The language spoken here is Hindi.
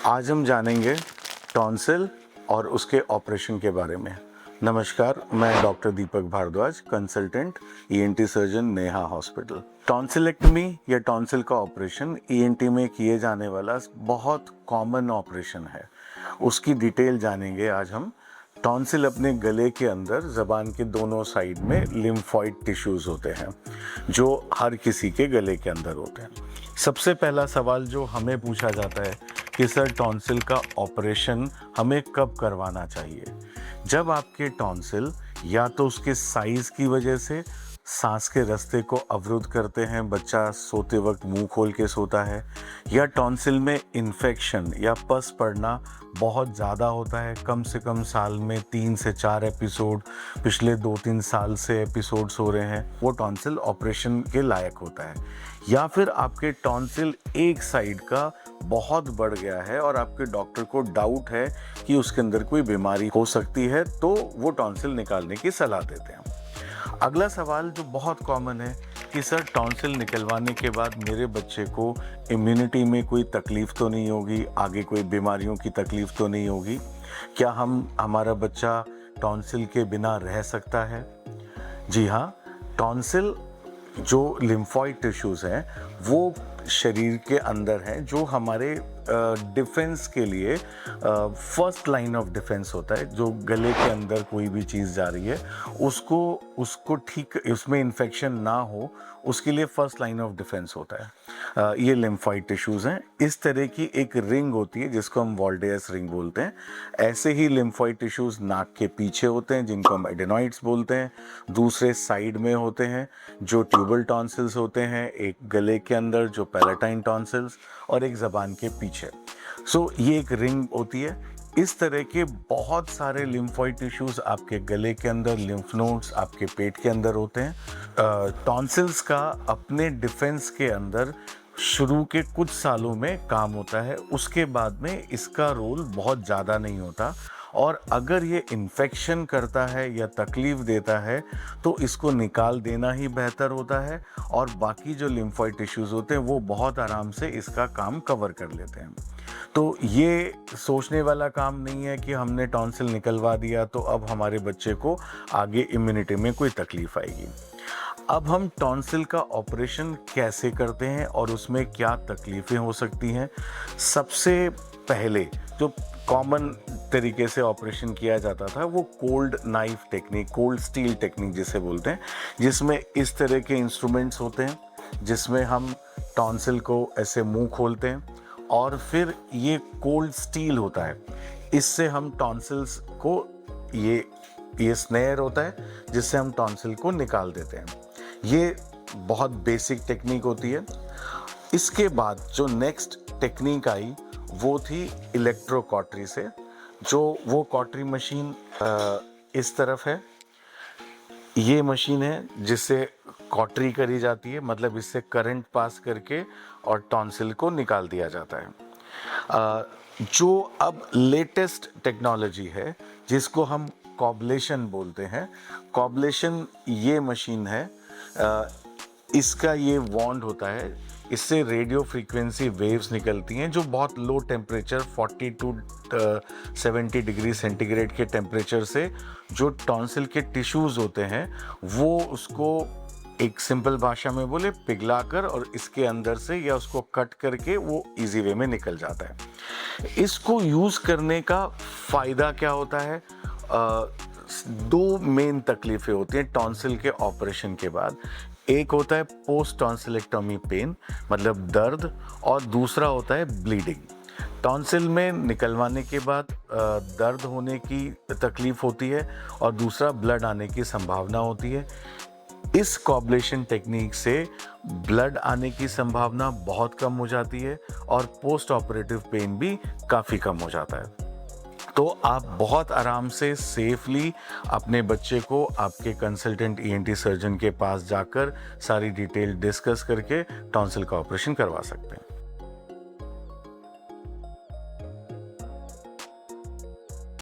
आज हम जानेंगे टॉन्सिल और उसके ऑपरेशन के बारे में। नमस्कार, मैं doctor Deepak Bhardwaj, consultant ENT surgeon Neha hospital. Tonsillectomy या टॉन्सिल का ऑपरेशन ईएनटी में किए जाने वाला बहुत कॉमन ऑपरेशन है। उसकी डिटेल जानेंगे आज हम। टॉन्सिल अपने गले के अंदर ज़बान के दोनों साइड में लिम्फॉइड टिश्यूज़ होते हैं जो हर किसी के गले के अंदर होते हैं। सबसे पहला सवाल जो हमें पूछा जाता है कि सर टॉन्सिल का ऑपरेशन हमें कब करवाना चाहिए? जब आपके टॉन्सिल या तो उसके साइज़ की वजह से सांस के रास्ते को अवरुद्ध करते हैं, बच्चा सोते वक्त मुंह खोल के सोता है, या टॉन्सिल में इन्फेक्शन या पस पड़ना बहुत ज़्यादा होता है, कम से कम साल में 3 से 4 एपिसोड पिछले 2-3 साल से एपिसोड्स हो रहे हैं, वो टॉन्सिल ऑपरेशन के लायक होता है। या फिर आपके टॉन्सिल एक साइड का बहुत बढ़ गया है और आपके डॉक्टर को डाउट है कि उसके अंदर कोई बीमारी हो सकती है, तो वो टॉन्सिल निकालने की सलाह देते हैं। अगला सवाल जो बहुत कॉमन है कि सर टॉन्सिल निकलवाने के बाद मेरे बच्चे को इम्यूनिटी में कोई तकलीफ़ तो नहीं होगी, आगे कोई बीमारियों की तकलीफ़ तो नहीं होगी, क्या हमारा बच्चा टॉन्सिल के बिना रह सकता है? जी हाँ, टॉन्सिल जो लिम्फॉइड टिश्यूज़ हैं वो शरीर के अंदर हैं, जो हमारे डिफेंस के लिए फर्स्ट लाइन ऑफ डिफेंस होता है। जो गले के अंदर कोई भी चीज़ जा रही है उसको ठीक, उसमें इन्फेक्शन ना हो, उसके लिए फर्स्ट लाइन ऑफ डिफेंस होता है। ये लिम्फॉइड टिश्यूज़ हैं। इस तरह की एक रिंग होती है जिसको हम वॉल्डेयस रिंग बोलते हैं। ऐसे ही लिम्फॉइड टिश्यूज़ नाक के पीछे होते हैं जिनको हम एडेनॉइड्स बोलते हैं, दूसरे साइड में होते हैं जो ट्यूबल टॉन्सिल्स होते हैं, एक गले के अंदर जो पैलेटाइन टॉन्सिल्स, और एक ज़बान के पीछे। ये एक रिंग होती है। इस तरह के बहुत सारे लिम्फॉइड टिश्यूज़ आपके गले के अंदर, लिम्फ नोड्स आपके पेट के अंदर होते हैं। टॉन्सिल्स का अपने डिफेंस के अंदर शुरू के कुछ सालों में काम होता है, उसके बाद में इसका रोल बहुत ज़्यादा नहीं होता, और अगर ये इन्फेक्शन करता है या तकलीफ़ देता है तो इसको निकाल देना ही बेहतर होता है, और बाकी जो लिम्फॉइड टिश्यूज़ होते हैं वो बहुत आराम से इसका काम कवर कर लेते हैं। तो ये सोचने वाला काम नहीं है कि हमने टॉन्सिल निकलवा दिया तो अब हमारे बच्चे को आगे इम्यूनिटी में कोई तकलीफ़ आएगी। अब हम टॉन्सिल का ऑपरेशन कैसे करते हैं और उसमें क्या तकलीफ़ें हो सकती हैं? सबसे पहले जो कॉमन तरीके से ऑपरेशन किया जाता था वो cold knife technique, cold steel technique जिसे बोलते हैं, जिसमें इस तरह के इंस्ट्रूमेंट्स होते हैं जिसमें हम टॉन्सिल को ऐसे मुंह खोलते हैं और फिर ये कोल्ड स्टील होता है, इससे हम टॉन्सिल्स को, ये स्नेयर होता है जिससे हम टॉन्सिल को निकाल देते हैं। ये बहुत बेसिक टेक्निक होती है। इसके बाद जो नेक्स्ट टेक्निक आई वो थी इलेक्ट्रोकॉटरी से। जो वो कॉटरी मशीन इस तरफ है, ये मशीन है जिससे कॉटरी करी जाती है, मतलब इससे करंट पास करके और टॉन्सिल को निकाल दिया जाता है। जो अब लेटेस्ट टेक्नोलॉजी है जिसको हम कॉब्लेशन बोलते हैं, कॉब्लेशन ये मशीन है, इसका ये वॉन्ड होता है, इससे रेडियो फ्रीक्वेंसी वेव्स निकलती हैं जो बहुत low temperature 40 to 70 degree centigrade के टेम्परेचर से जो टॉन्सिल के टिश्यूज़ होते हैं वो उसको, एक सिंपल भाषा में बोले, पिघलाकर और इसके अंदर से या उसको कट करके वो इजी वे में निकल जाता है। इसको यूज़ करने का फ़ायदा क्या होता है? दो मेन तकलीफ़ें होती हैं टॉन्सिल के ऑपरेशन के बाद। एक होता है पोस्ट टॉन्सिलेक्टोमी पेन, मतलब दर्द, और दूसरा होता है ब्लीडिंग। टॉन्सिल में निकलवाने के बाद दर्द होने की तकलीफ़ होती है और दूसरा ब्लड आने की संभावना होती है। इस कॉब्लेशन टेक्निक से ब्लड आने की संभावना बहुत कम हो जाती है और पोस्ट ऑपरेटिव पेन भी काफ़ी कम हो जाता है। तो आप बहुत आराम से सेफली अपने बच्चे को आपके कंसल्टेंट ईएनटी सर्जन के पास जाकर सारी डिटेल डिस्कस करके टॉन्सिल का ऑपरेशन करवा सकते हैं।